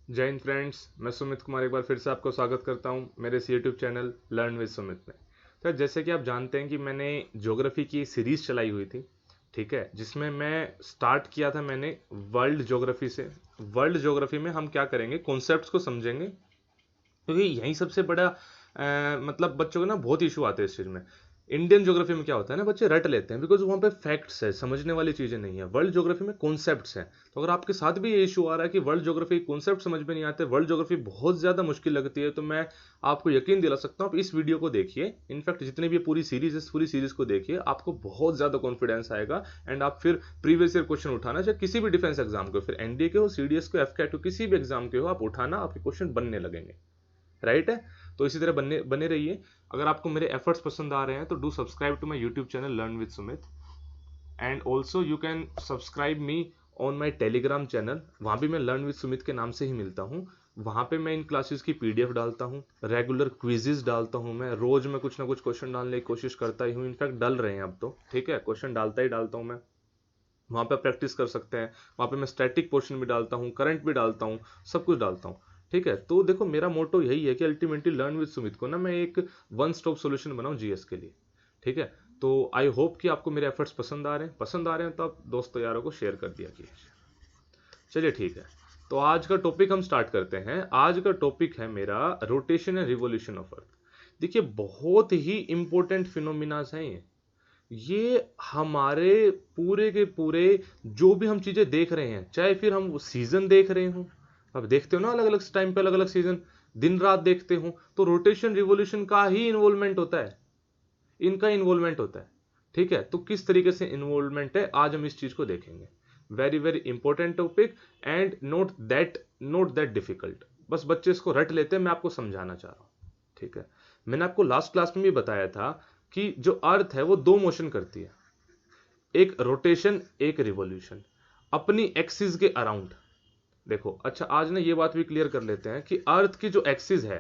जय हिंद फ्रेंड्स, मैं सुमित कुमार एक बार फिर से आपको स्वागत करता हूं मेरे इस YouTube channel learn with Sumit में। तो जैसे कि आप जानते हैं कि मैंने ज्योग्राफी की सीरीज चलाई हुई थी, ठीक है, जिसमें मैं स्टार्ट किया था मैंने वर्ल्ड ज्योग्राफी से। वर्ल्ड ज्योग्राफी में हम क्या करेंगे, कॉन्सेप्ट्स को समझेंगे, क्योंकि यही सबसे बड़ा मतलब बच्चों को ना बहुत इशू आते हैं इस चीज़ में। इंडियन ज्योग्राफी में क्या होता है ना, बच्चे रट लेते हैं बिकॉज वहाँ पे फैक्ट्स है, समझने वाली चीज़ें नहीं है। वर्ल्ड ज्योग्राफी में कॉन्सेप्ट्स हैं। तो अगर आपके साथ भी ये इशू आ रहा है कि वर्ल्ड ज्योग्राफी कॉन्सेप्ट समझ में नहीं आते, वर्ल्ड ज्योग्राफी बहुत ज़्यादा मुश्किल लगती है, तो मैं आपको यकीन दिला सकता हूँ, आप इस वीडियो को देखिए। इनफैक्ट जितनी भी पूरी सीरीज है, पूरी सीरीज को देखिए, आपको बहुत ज़्यादा कॉन्फिडेंस आएगा। एंड आप फिर प्रीवियस ईयर क्वेश्चन उठाना, चाहे किसी भी डिफेंस एग्जाम के हो, फिर एनडीए के हो, सीडीएस के हो, एफकेट हो, किसी भी एग्जाम के हो, आप उठाना, आपके क्वेश्चन बनने लगेंगे। राइट है। तो इसी तरह बने बने रहिए। अगर आपको मेरे एफर्ट्स पसंद आ रहे हैं तो do subscribe to my YouTube channel learn with Sumit. And also you can subscribe me on my Telegram channel. वहाँ भी मैं लर्न विद सुमित के नाम से ही मिलता हूँ। वहाँ पे मैं इन क्लासेस की पीडीएफ डालता हूँ, रेगुलर क्विजेज डालता हूँ, मैं रोज में कुछ ना कुछ क्वेश्चन डालने की कोशिश करता ही हूँ। इनफैक्ट डल रहे हैं अब तो, ठीक है, क्वेश्चन डालता ही डालता हूँ मैं। वहाँ पे प्रैक्टिस कर सकते हैं। वहाँ पे मैं स्टैटिक पोर्शन भी डालता हूँ, करंट भी डालता हूँ, सब कुछ डालता हूँ। ठीक है, तो देखो मेरा मोटो यही है कि अल्टीमेटली लर्न विद सुमित को ना मैं एक वन स्टॉप सॉल्यूशन बनाऊं जीएस के लिए। ठीक है, तो आई होप कि आपको मेरे एफर्ट्स पसंद आ रहे हैं तो आप दोस्तों यारों को शेयर कर दिया कीजिए। चलिए ठीक है, तो आज का टॉपिक हम स्टार्ट करते हैं। आज का टॉपिक है मेरा rotation and revolution of earth. देखिए बहुत ही इंपॉर्टेंट फिनोमिनास हैं ये हमारे पूरे के पूरे जो भी हम चीजें देख रहे हैं, चाहे फिर हम सीजन देख रहे हो, अब देखते हो ना अलग अलग टाइम पे अलग अलग सीजन, दिन रात देखते हो, तो रोटेशन रिवोल्यूशन का ही इन्वॉल्वमेंट होता है, इनका इन्वॉल्वमेंट होता है। ठीक है, तो किस तरीके से इन्वॉल्वमेंट है आज हम इस चीज को देखेंगे। Very very important topic and note that difficult. बस बच्चे इसको रट लेते हैं, मैं आपको समझाना चाह रहा हूँ। ठीक है, मैंने आपको लास्ट क्लास में भी बताया था कि जो अर्थ है वो दो मोशन करती है, एक रोटेशन एक रिवॉल्यूशन, अपनी एक्सिस के अराउंड। देखो अच्छा, आज ना ये बात भी क्लियर कर लेते हैं कि अर्थ की जो एक्सिस है,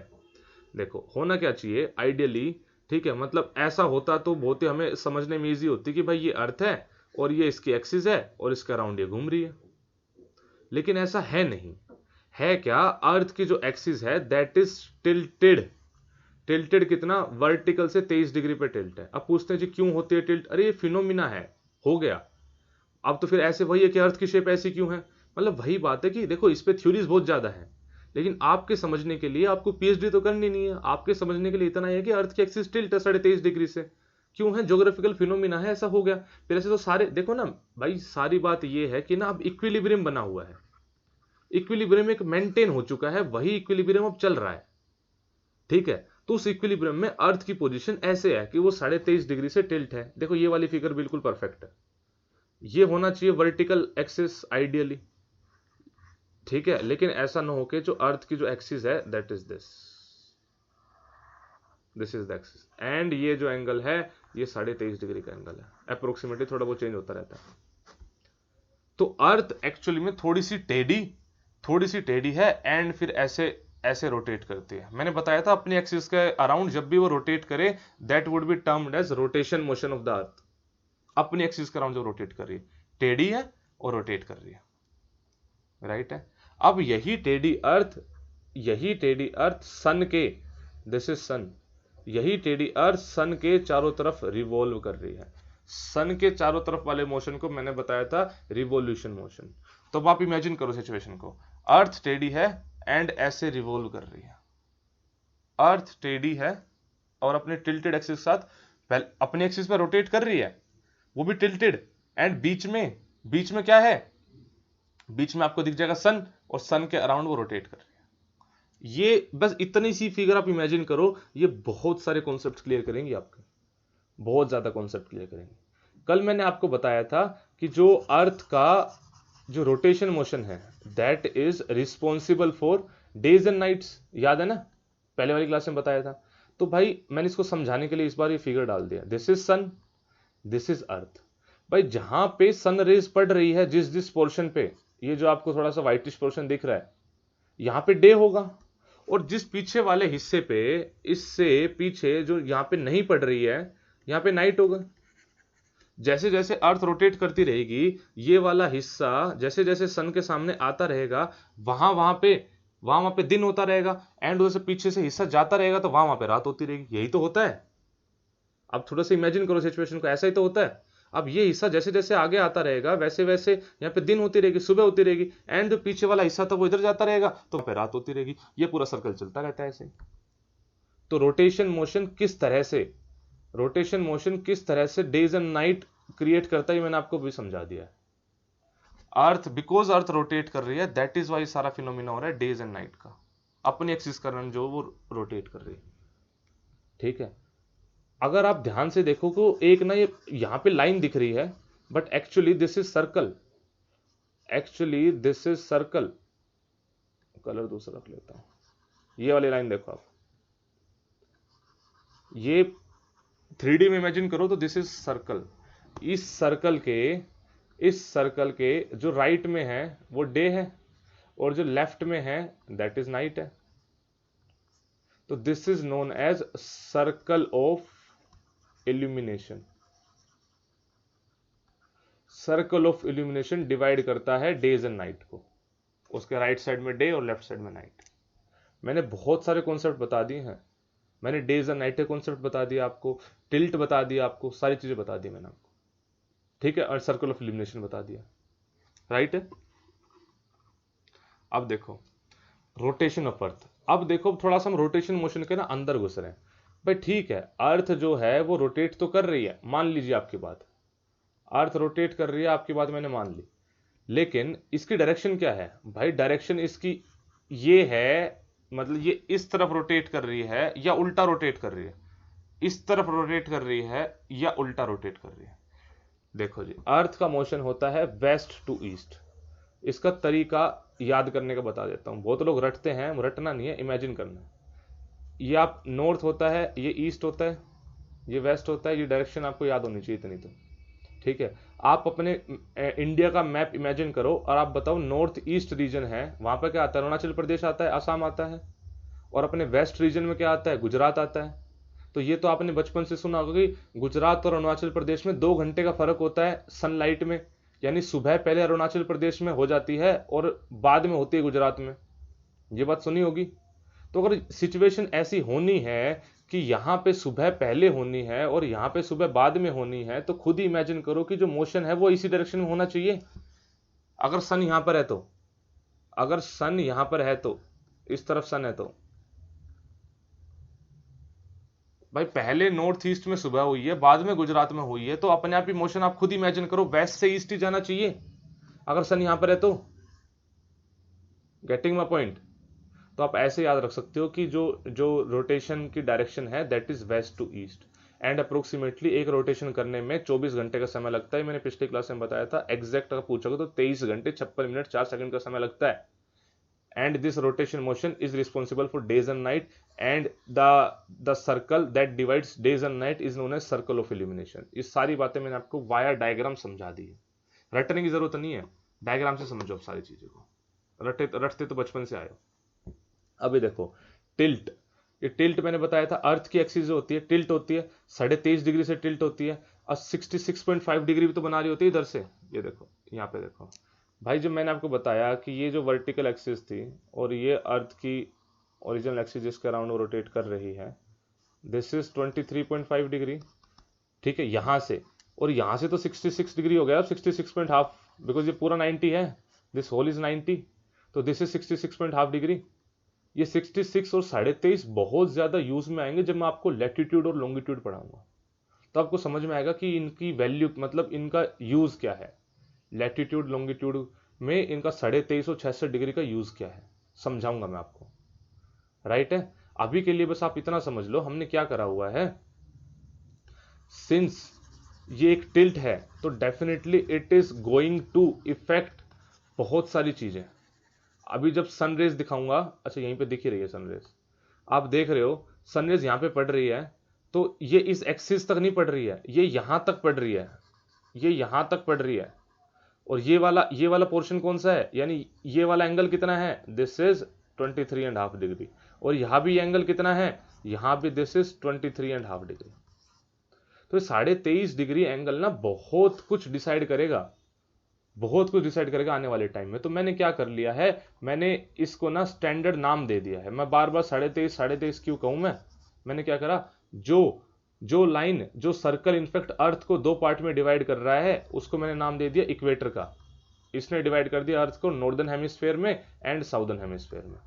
देखो होना क्या चाहिए आइडियली। ठीक है, मतलब ऐसा होता तो बहुत ही हमें समझने में इजी होती कि भाई ये अर्थ है और ये इसकी एक्सिस है और इसके अराउंड ये घूम रही है, लेकिन ऐसा है नहीं। है क्या, अर्थ की जो एक्सिस है दैट इज टिल्टेड। टिल्टेड कितना, वर्टिकल से 23 डिग्री पे टिल्ट है। अब पूछते हैं जी क्यों होती है टिल्ट, अरे ये फिनोमिना है, हो गया। अब तो फिर ऐसे वही है कि अर्थ की शेप ऐसी क्यों है, मतलब वही बात है कि देखो इस पे थ्योरीज बहुत ज्यादा है, लेकिन आपके समझने के लिए आपको पीएचडी तो करनी नहीं है, आपके समझने के लिए इतना है कि अर्थ की एक्सिस टिल्ट है 23.5 डिग्री से। क्यों है, ज्योग्राफिकल फिनोमिना है, ऐसा हो गया। फिर ऐसे तो सारे देखो ना भाई, सारी बात ये है कि ना अब इक्विलिब्रियम बना हुआ है, इक्विलिब्रियम एक मेंटेन हो चुका है, वही इक्विलिब्रियम अब चल रहा है। ठीक है, तो उस इक्विलिब्रियम में अर्थ की पोजीशन ऐसे है कि वो 23.5 डिग्री से टिल्ट है। देखो ये वाली फिगर बिल्कुल परफेक्ट है, ये होना चाहिए वर्टिकल एक्सिस आइडियली। ठीक है, लेकिन ऐसा ना हो कि जो अर्थ की जो एक्सिस है that is this is the axis, and ये जो एंगल है ये 23.5 डिग्री का एंगल है। अप्रोक्सीमेटली थोड़ा बहुत चेंज होता रहता है। तो अर्थ एक्चुअली में थोड़ी सी टेढ़ी है एंड फिर ऐसे ऐसे रोटेट करती है। मैंने बताया था अपनी एक्सिस के अराउंड जब भी वो रोटेट करे that would be termed as rotation motion of the earth. अपनी एक्सिस के अराउंड जो रोटेट कर रही है, टेढ़ी है और रोटेट कर रही है, राइट है। अब यही टेढ़ी अर्थ सन के, दिस इज सन, यही टेढ़ी अर्थ सन के चारों तरफ रिवॉल्व कर रही है। सन के चारों तरफ वाले मोशन को मैंने बताया था रिवॉल्यूशन मोशन। तो अब आप इमेजिन करो सिचुएशन को, अर्थ टेढ़ी है एंड ऐसे रिवॉल्व कर रही है। अर्थ टेढ़ी है और अपने टिल्टेड एक्सिस के साथ अपने एक्सिस पे रोटेट कर रही है, वो भी टिल्टेड, एंड बीच में क्या है, बीच में आपको दिख जाएगा सन, और सन के अराउंड वो रोटेट कर रही है। ये बस इतनी सी फिगर आप इमेजिन करो, ये बहुत सारे कॉन्सेप्ट क्लियर करेंगे आपके, बहुत ज्यादा कॉन्सेप्ट क्लियर करेंगे। कल मैंने आपको बताया था कि जो अर्थ का जो रोटेशन मोशन है that is responsible for days and nights, याद है ना, पहले वाली क्लास में बताया था। तो भाई मैंने इसको समझाने के लिए इस बार ये फिगर डाल दिया, this is sun, this is earth. भाई जहां पे सन रेज पड़ रही है, जिस पोर्शन पे, ये जो आपको थोड़ा सा व्हाइटिश पोर्शन दिख रहा है, यहां पे डे होगा, और जिस पीछे वाले हिस्से पे, इससे पीछे जो यहां पे नहीं पड़ रही है, यहां पे नाइट होगा। जैसे जैसे अर्थ रोटेट करती रहेगी, ये वाला हिस्सा जैसे जैसे सन के सामने आता रहेगा, वहां वहां पे वहां पे दिन होता रहेगा, एंड उधर से पीछे से हिस्सा जाता रहेगा तो वहां पे रात होती रहेगी। यही तो होता है। अब थोड़ा सा इमेजिन करो सिचुएशन को, ऐसा ही तो होता है। अब ये हिस्सा जैसे जैसे आगे आता रहेगा वैसे वैसे यहाँ पे दिन होती रहेगी, सुबह होती रहेगी, एंड जो पीछे वाला हिस्सा था वो इधर जाता रहेगा तो वहां पे रात होती रहेगी। ये पूरा सर्कल चलता रहता है ऐसे ही। तो रोटेशन मोशन किस तरह से डेज एंड नाइट क्रिएट करता है, ये मैंने आपको भी समझा दिया है। अर्थ, बिकॉज अर्थ रोटेट कर रही है, दैट इज वाई सारा फिनोमिना हो रहा है डेज एंड नाइट का, अपनी एक्सिस का रन जो वो रोटेट कर रही है। ठीक है। अगर आप ध्यान से देखो तो एक ना ये यहां पे लाइन दिख रही है, but actually this is circle, colour दूसरा रख लेता हूं। ये वाली लाइन देखो आप, ये 3D में इमेजिन करो तो दिस इज सर्कल। इस सर्कल के जो राइट में है वो डे है, और जो लेफ्ट में है दैट इज नाइट है। तो this is known as circle of illumination. Circle of illumination divide करता है डेज एंड नाइट को, उसके राइट साइड में डे और लेफ्ट साइड में नाइट। मैंने बहुत सारे कॉन्सेप्ट बता दिए हैं, मैंने डेज एंड नाइट के कॉन्सेप्ट बता दिया आपको, टिल्ट बता दिया आपको, सारी चीजें बता दी मैंने आपको। ठीक है, और सर्कल ऑफ इल्यूमिनेशन बता दिया। राइट है। अब देखो रोटेशन ऑफ अर्थ। अब देखो थोड़ा सा हम रोटेशन मोशन के ना अंदर घुस रहे हैं। भाई ठीक है, अर्थ जो है वो रोटेट तो कर रही है, मान लीजिए आपकी बात, अर्थ रोटेट कर रही है, आपकी बात मैंने मान ली, लेकिन इसकी डायरेक्शन क्या है भाई? डायरेक्शन इसकी ये है, मतलब ये इस तरफ रोटेट कर रही है या उल्टा रोटेट कर रही है, इस तरफ रोटेट कर रही है या उल्टा रोटेट कर रही है। देखो जी, अर्थ का मोशन होता है वेस्ट टू ईस्ट। इसका तरीका याद करने का बता देता हूं, बहुत लोग रटते हैं, रटना नहीं है, इमेजिन करना है। ये आप नॉर्थ होता है, ये ईस्ट होता है, ये वेस्ट होता है, ये डायरेक्शन आपको याद होनी चाहिए इतनी तो। ठीक है। आप अपने इंडिया का मैप इमेजिन करो और आप बताओ नॉर्थ ईस्ट रीजन है, वहां पर क्या आता है? अरुणाचल प्रदेश आता है, असम आता है, और अपने वेस्ट रीजन में क्या आता है? गुजरात आता है। तो ये तो आपने बचपन से सुना होगा कि गुजरात और अरुणाचल प्रदेश में 2 घंटे का फर्क होता है सनलाइट में, यानी सुबह पहले अरुणाचल प्रदेश में हो जाती है और बाद में होती है गुजरात में। ये बात सुनी होगी। तो अगर सिचुएशन ऐसी होनी है कि यहाँ पे सुबह पहले होनी है और यहाँ पे सुबह बाद में होनी है, तो खुद ही इमेजिन करो कि जो मोशन है वो इसी डायरेक्शन में होना चाहिए। अगर सन यहाँ पर है तो, अगर सन यहाँ पर है तो, इस तरफ सन है तो भाई पहले नॉर्थ ईस्ट में सुबह हुई है, बाद में गुजरात में हुई है, तो अपने आप ही मोशन आप खुद इमेजिन करो वेस्ट से ईस्ट ही जाना चाहिए अगर सन यहां पर है तो। Getting my point? तो आप ऐसे याद रख सकते हो कि जो जो रोटेशन की डायरेक्शन है that is west to east, and approximately एक रोटेशन करने में 24 घंटे का समय लगता है। मैंने पिछली क्लास में बताया था, एग्जैक्ट अगर पूछोगे तो 23 घंटे 56 मिनट 4 सेकंड का समय लगता है। and this rotation motion is responsible for days and night, and the circle that divides days and night is known as circle of illumination। ये सारी बातें मैंने आपको वाया डायग्राम समझा दी है, रटने की जरूरत नहीं है, डायग्राम से समझो आप सारी चीजों को। रटते तो बचपन से आए हो। अभी देखो टिल्ट, ये टिल्ट मैंने बताया था, अर्थ की एक्सिस होती है टिल्ट होती है, 23.5 डिग्री से टिल्ट होती है, और 66.5 डिग्री भी तो बना रही होती है इधर से। ये देखो यहाँ पे देखो भाई, जब मैंने आपको बताया कि ये जो वर्टिकल एक्सिस थी और ये अर्थ की ओरिजिनल एक्सिस जिसके अराउंड वो रोटेट कर रही है, दिस इज 23.5 डिग्री। ठीक है, यहां से और यहां से तो 66 डिग्री हो गया, 66.5, बिकॉज ये पूरा 90 है, दिस होल इज 90, तो दिस इज 66.5 डिग्री। ये 66 और 23.5 बहुत ज्यादा यूज में आएंगे जब मैं आपको लैटिट्यूड और लॉन्गिट्यूड पढ़ाऊंगा, तो आपको समझ में आएगा कि इनकी वैल्यू, मतलब इनका यूज क्या है। लैटिट्यूड लॉन्गिट्यूड में इनका 23.5 और 66 डिग्री का यूज क्या है समझाऊंगा मैं आपको। राइट है। अभी के लिए बस आप इतना समझ लो हमने क्या करा हुआ है, सिंस ये एक टिल्ट है तो definitely it is going to effect बहुत सारी चीजें। अभी जब सनरेज दिखाऊंगा, अच्छा यहीं पे दिख ही रही है सनरेज, आप देख रहे हो सनरेज यहां पे पड़ रही है, तो ये इस एक्सिस तक नहीं पड़ रही है, ये यहां तक पड़ रही है, ये यहां तक पड़ रही है, और ये वाला पोर्शन कौन सा है, यानी ये वाला एंगल कितना है, दिस इज 23.5 डिग्री, और यहां भी एंगल कितना है, यहां भी दिस इज 23.5 डिग्री। तो 23.5 डिग्री एंगल ना बहुत कुछ डिसाइड करेगा, बहुत कुछ डिसाइड करेगा आने वाले टाइम में। तो मैंने क्या कर लिया है, मैंने इसको ना स्टैंडर्ड नाम दे दिया है। मैं बार बार 23.5 क्यों कहूं मैंने क्या करा, जो लाइन, जो सर्कल इनफैक्ट अर्थ को दो पार्ट में डिवाइड कर रहा है, उसको मैंने नाम दे दिया इक्वेटर का। इसने डिवाइड कर दिया अर्थ को नॉर्दर्न हेमिस्फीयर में एंड साउदर्न हेमिस्फीयर में,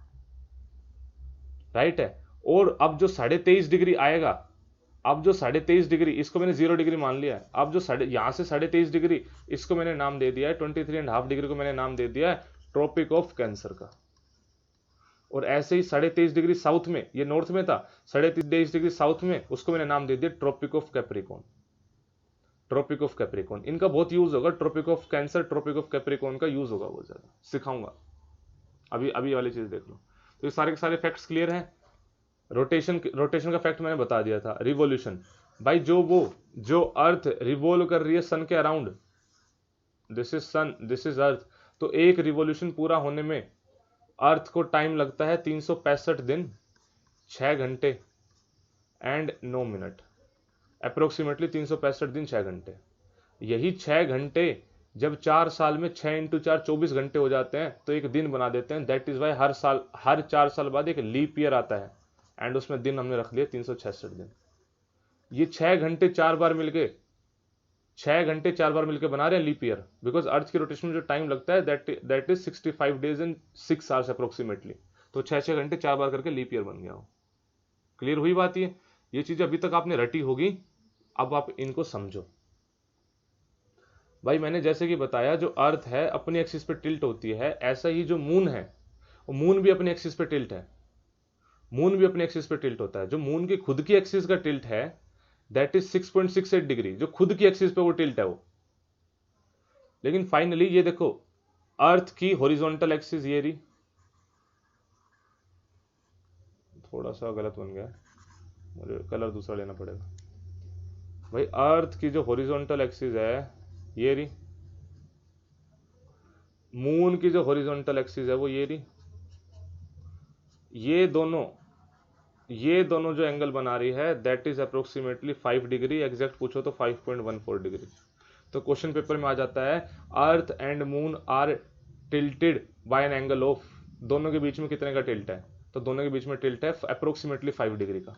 राइट है। और अब जो 23.5 डिग्री आएगा, अब जो 23.5 डिग्री, इसको मैंने 0 डिग्री मान लिया है। अब जो यहां से 23.5 डिग्री, इसको मैंने नाम दे दिया है 23.5 डिग्री को मैंने नाम दे दिया है ट्रॉपिक ऑफ कैंसर का। और ऐसे ही 23.5 डिग्री साउथ में, ये नॉर्थ में था, 23.5 डिग्री साउथ में, उसको मैंने नाम दे दिया tropic of Capricorn. Tropic of Capricorn इनका बहुत यूज होगा, tropic of Cancer, tropic of Capricorn का यूज होगा बहुत ज्यादा, सिखाऊंगा। अभी वाली चीज देख लो। तो ये सारे के सारे फैक्ट्स क्लियर हैं। रोटेशन का फैक्ट मैंने बता दिया था। रिवॉल्यूशन, भाई जो अर्थ रिवॉल्व कर रही है सन के around, this is sun, this is earth, तो एक रिवॉल्यूशन पूरा होने में अर्थ को टाइम लगता है 365 दिन 6 घंटे एंड 9 मिनट, अप्रोक्सीमेटली 365 दिन 6 घंटे। यही 6 घंटे जब 4 साल में 6 × 4 24 घंटे हो जाते हैं तो एक दिन बना देते हैं। दैट इज वाई हर 4 साल बाद एक लीप ईयर आता है एंड उसमें दिन हमने रख लिया 366 दिन। ये 6 घंटे 4 बार मिलके 6 घंटे 4 बार मिलकर बना रहे हैं लीप ईयर, बिकॉज अर्थ की रोटेशन में जो टाइम लगता है that is 65 days and 6 hours approximately. तो 6 घंटे 4 बार करके लीप ईयर बन गया हो। क्लियर हुई बात? ये चीजें अभी तक आपने रटी होगी, अब आप इनको समझो। भाई मैंने जैसे कि बताया, जो अर्थ है अपनी एक्सिस पे टिल्ट होती है, ऐसा ही जो मून है, मून भी अपनी एक्सिस पे टिल्ट है। मून भी अपनी एक्सिस पे टिल्ट होता है। जो मून की खुद की एक्सिस का टिल्ट है दैट इज 6.68 डिग्री, जो खुद की एक्सिस पे वो टिल्ट है वो। लेकिन फाइनली ये देखो, अर्थ की हॉरिजॉन्टल एक्सिस ये रही, थोड़ा सा गलत बन गया, मुझे कलर दूसरा लेना पड़ेगा। भाई अर्थ की जो हॉरिजॉन्टल एक्सिस है ये रही, मून की जो हॉरिजॉन्टल एक्सिस है वो ये रही। ये दोनों जो एंगल बना रही है that is approximately 5 degree, exact पूछो तो 5.14 डिग्री। तो क्वेश्चन पेपर में आ जाता है earth and moon are tilted by an angle of, दोनों के बीच में कितने का टिल्ट है? तो दोनों के बीच में टिल्ट है अप्रोक्सीमेटली 5 डिग्री का।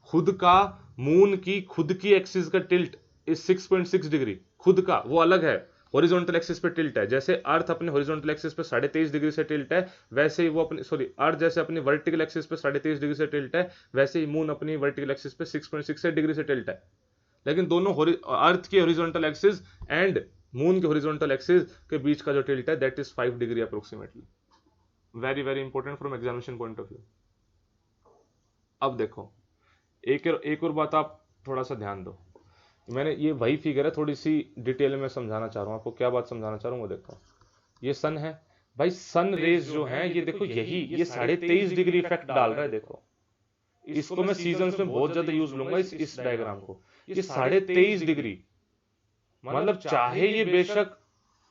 खुद का मून की खुद की एक्सिस का टिल्ट इज 6.6 डिग्री, खुद का, वो अलग है, हॉरिजॉन्टल एक्सिस पे टिल्ट है। जैसे अर्थ अपने हॉरिजॉन्टल एक्सिस पे 23.5 डिग्री से टिल्ट है, वैसे ही वो अपनी अर्थ जैसे अपनी वर्टिकल एक्सिस पे 23.5 डिग्री से टिल्ट है, वैसे ही मून अपनी वर्टिकल एक्सिस पे 6.68 डिग्री से टिल्ट है। लेकिन दोनों अर्थ की हॉरिजॉन्टल एक्सिस एंड मून के हॉरिजॉन्टल एक्सिस के बीच का जो टिल्ट है that is 5 degree approximately. Very very important from examination point of view. अब देखो एक और बात आप थोड़ा सा ध्यान दो। मैंने ये वही फिगर है, थोड़ी सी डिटेल में समझाना चाह रहा हूं आपको। क्या बात समझाना चाह रहा हूं वो देखो। ये सन है भाई, सन रेज जो है ये देखो, यही ये 23.5 डिग्री इफेक्ट डाल रहा है। देखो इसको मैं सीजन्स में बहुत ज्यादा यूज लूंगा इस डायग्राम को। ये 23.5 डिग्री मतलब चाहे ये बेशक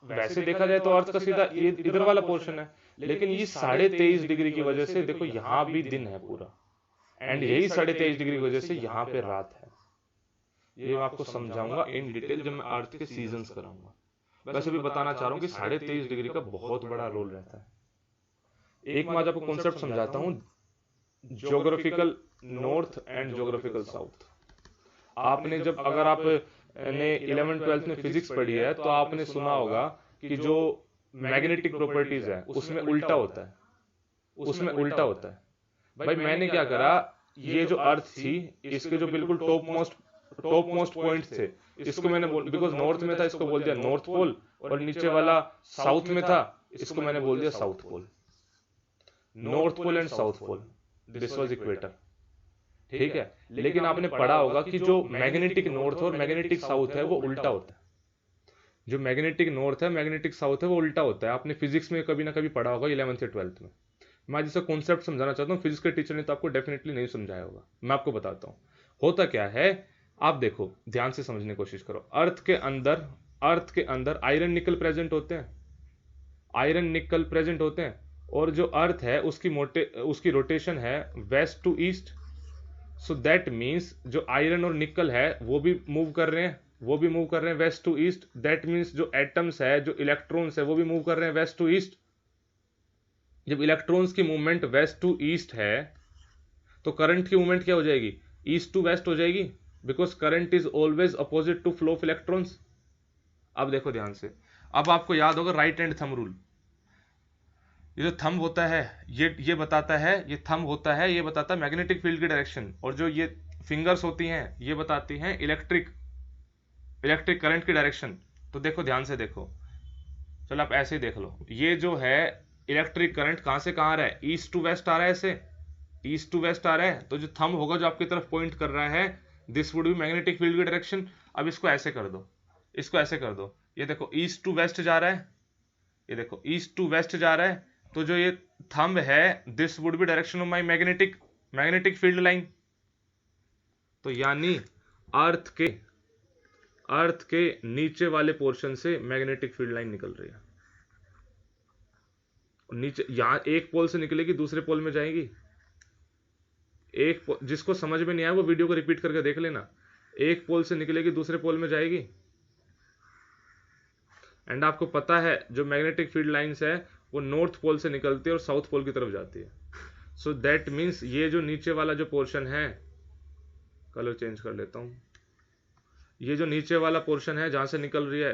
वैसे देखा जाए तो अर्थ का सीधा ये इधर वाला पोर्शन है, लेकिन ये 23.5 डिग्री की वजह से देखो यहां भी दिन है पूरा, एंड यही 23.5 डिग्री की वजह से यहां पे रात है। ये मैं आपको समझाऊंगा इन डिटेल जब मैं अर्थ के सीजन्स कराऊंगा। बस अभी बताना चाह रहा हूं कि 23.5 डिग्री का बहुत बड़ा रोल रहता है। एक मैं आज आपको कॉन्सेप्ट समझाता हूं, geographical north and geographical south. आपने जब, अगर आपने 11th-12th में फिजिक्स पढ़ी है तो आपने सुना होगा कि जो मैग्नेटिक प्रॉपर्टीज है उसमें उल्टा होता है, उसमें उल्टा होता है। भाई मैंने क्या करा, ये जो अर्थ थी इसके जो बिल्कुल टॉप मोस्ट पॉइंट थे, इसको मैंने बिकॉज नॉर्थ में था इसको बोल दिया नॉर्थ पोल, और नीचे वाला साउथ में था इसको मैंने बोल दिया south pole. North pole and south pole, this was equator, ठीक है। लेकिन आपने पढ़ा होगा कि जो मैग्नेटिक नॉर्थ और मैग्नेटिक साउथ है वो उल्टा होता है। जो मैग्नेटिक नॉर्थ है मैग्नेटिक साउथ है वो उल्टा होता है। आपने फिजिक्स में कभी ना कभी पढ़ा होगा 11th या 12th में। मैं जिसका कॉन्सेप्ट समझाना चाहता हूँ, फिजिक्स के टीचर ने तो आपको डेफिनेटली नहीं समझाया होगा, मैं आपको बताता हूँ। होता क्या है, आप देखो ध्यान से समझने की कोशिश करो। अर्थ के अंदर आयरन निकल प्रेजेंट होते हैं, आयरन निकल प्रेजेंट होते हैं, और जो अर्थ है उसकी रोटेशन है west to east. So that means जो आयरन और निकल है वो भी मूव कर रहे हैं, वो भी मूव कर रहे हैं west to east. That means जो एटम्स है, जो इलेक्ट्रॉन्स है, वो भी मूव कर रहे हैं वेस्ट टू ईस्ट। जब इलेक्ट्रॉन्स की मूवमेंट वेस्ट टू ईस्ट है तो करंट की मूवमेंट क्या हो जाएगी? ईस्ट टू वेस्ट हो जाएगी, because current is always opposite to flow of electrons. अब देखो ध्यान से, अब आपको याद होगा राइट हैंड थंब रूल। ये जो थंब होता है ये बताता है, ये थंब होता है ये बताता है मैग्नेटिक फील्ड की डायरेक्शन, और जो ये फिंगर्स होती हैं ये बताती हैं इलेक्ट्रिक करंट की डायरेक्शन। तो देखो ध्यान से देखो, चलो आप ऐसे ही देख लो, ये जो है इलेक्ट्रिक करंट कहां से कहां आ रहा है? ईस्ट टू वेस्ट आ रहा है, ऐसे ईस्ट टू वेस्ट आ रहा है। तो जो थंब होगा जो आपकी तरफ पॉइंट कर रहा है, this would be magnetic field की डायरेक्शन। अब इसको ऐसे कर दो, इसको ऐसे कर दो, ये देखो ईस्ट टू वेस्ट जा रहा है, ये देखो ईस्ट टू वेस्ट जा रहा है। तो जो ये थंब है, this would be direction of my magnetic field line. तो यानी अर्थ के नीचे वाले पोर्शन से मैग्नेटिक फील्ड लाइन निकल रही है। नीचे यहां एक पोल से निकलेगी, दूसरे पोल में जाएगी। जिसको समझ में नहीं आया वो वीडियो को रिपीट करके देख लेना। एक पोल से निकलेगी, दूसरे पोल में जाएगी। एंड आपको पता है जो मैग्नेटिक फील्ड लाइंस है वो नॉर्थ पोल से निकलती है और साउथ पोल की तरफ जाती है। सो दैट मीन्स ये जो नीचे वाला जो पोर्शन है, कलर चेंज कर लेता हूं, ये जो नीचे वाला पोर्शन है जहां से निकल रही है,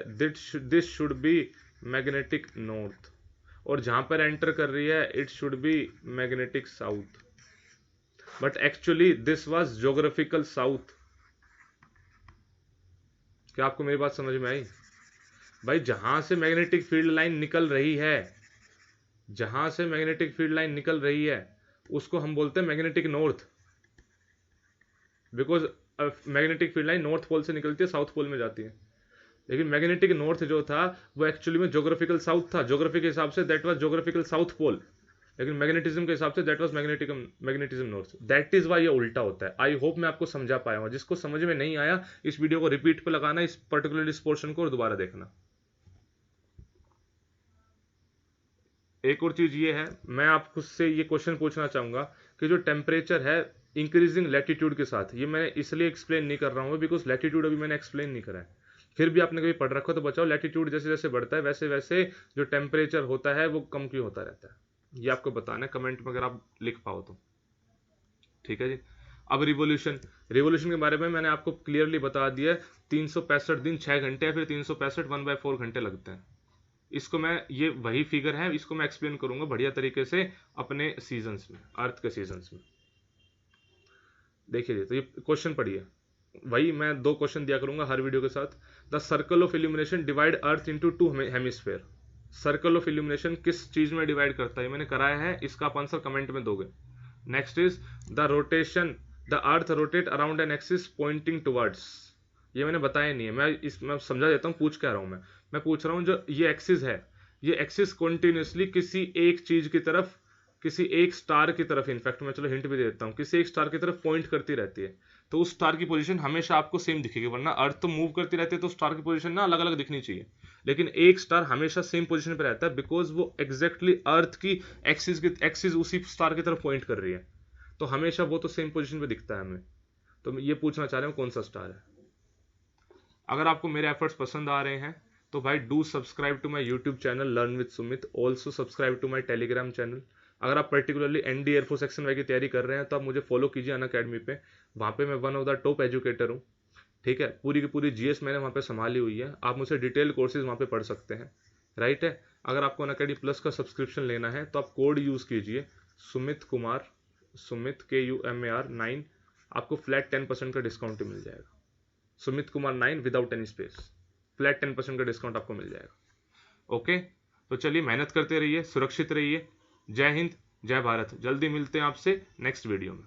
this should be magnetic north, और जहां पर एंटर कर रही है it should be magnetic south. But actually this was geographical south. क्या आपको मेरी बात समझ में आई? भाई जहां से मैग्नेटिक फील्ड लाइन निकल रही है, जहां से मैग्नेटिक फील्ड लाइन निकल रही है उसको हम बोलते हैं magnetic north, because magnetic field line north pole से निकलती है, साउथ पोल में जाती है। लेकिन मैग्नेटिक नॉर्थ जो था वो एक्चुअली में ज्योग्राफिकल साउथ था। ज्योग्राफी के हिसाब से that was geographical south pole, लेकिन मैग्नेटिज्म के हिसाब से that was magnetism north. That is why ये उल्टा होता है। आई होप मैं आपको समझा पाया हूं। जिसको समझ में नहीं आया इस वीडियो को रिपीट पे लगाना, इस पर्टिकुलर इस पोर्शन को, और दोबारा देखना। एक और चीज ये है, मैं आपको से ये क्वेश्चन पूछना चाहूंगा कि जो टेम्परेचर है इंक्रीजिंग लैटिट्यूड के साथ, ये मैं इसलिए एक्सप्लेन नहीं कर रहा हूँ बिकॉज लैटिट्यूड अभी मैंने एक्सप्लेन नहीं करा है, फिर भी आपने कभी पढ़ रखा तो बचाओ। लैटिट्यूड जैसे जैसे बढ़ता है वैसे वैसे जो टेम्परेचर होता है वो कम क्यों होता रहता है, ये आपको बताना है कमेंट में अगर आप लिख पाओ तो। ठीक है जी। अब रिवोल्यूशन के बारे में मैंने आपको क्लियरली बता दिया, 365 दिन 6 घंटे या फिर 365 1/4 घंटे लगते हैं। इसको मैं, ये वही फिगर है, इसको मैं एक्सप्लेन करूंगा बढ़िया तरीके से अपने सीजन्स में, अर्थ के सीजन्स में। देखिए तो ये क्वेश्चन पढ़िए, वही मैं 2 क्वेश्चन दिया करूंगा हर वीडियो के साथ। The circle of illumination divide earth into 2 hemisphere. Circle of illumination किस चीज में डिवाइड करता है, मैंने कराया है, इसका आप आंसर कमेंट में दोगे। Next is the earth rotate around an axis pointing towards. ये मैंने बताया नहीं है, मैं समझा देता हूँ, पूछ क्या रहा हूं मैं पूछ रहा हूँ जो ये एक्सिस है, ये एक्सिस कॉन्टिन्यूसली किसी एक चीज की तरफ, किसी एक स्टार की तरफ, इनफैक्ट मैं चलो हिंट भी दे देता हूँ, किसी एक स्टार की तरफ पॉइंट करती रहती है। तो उस स्टार की पोजीशन हमेशा आपको सेम दिखेगी, वरना अर्थ तो मूव करती रहती है तो स्टार की पोजीशन ना अलग अलग दिखनी चाहिए, लेकिन एक स्टार हमेशा सेम पोजीशन पे रहता है बिकॉज वो एग्जैक्टली अर्थ की एक्सिस उसी स्टार की तरफ पॉइंट कर रही है, तो हमेशा वो तो सेम पोजीशन पे दिखता है हमें। तो मैं ये पूछना चाह रहा हूँ कौन सा स्टार है। अगर आपको मेरे एफर्ट्स पसंद आ रहे हैं तो भाई do subscribe to my YouTube channel learn with Sumit, also subscribe to my Telegram channel. अगर आप particularly ND air force section Y की तैयारी कर रहे हैं तो आप मुझे फॉलो कीजिए अनअकैडमी पे, वहाँ पे मैं one of the top educator हूँ। ठीक है, पूरी की पूरी जीएस मैंने वहाँ पे संभाली हुई है, आप मुझसे डिटेल कोर्सेज वहाँ पे पढ़ सकते हैं। राइट है, अगर आपको अनअकैडमी प्लस का सब्सक्रिप्शन लेना है तो आप कोड यूज़ कीजिए सुमित कुमार, सुमित KUMAR 9, आपको फ्लैट 10% का डिस्काउंट मिल जाएगा। Sumit Kumar 9 without any space, flat 10% का डिस्काउंट आपको मिल जाएगा। ओके, तो चलिए मेहनत करते रहिए, सुरक्षित रहिए। जय हिंद, जय भारत। जल्दी मिलते हैं आपसे नेक्स्ट वीडियो में।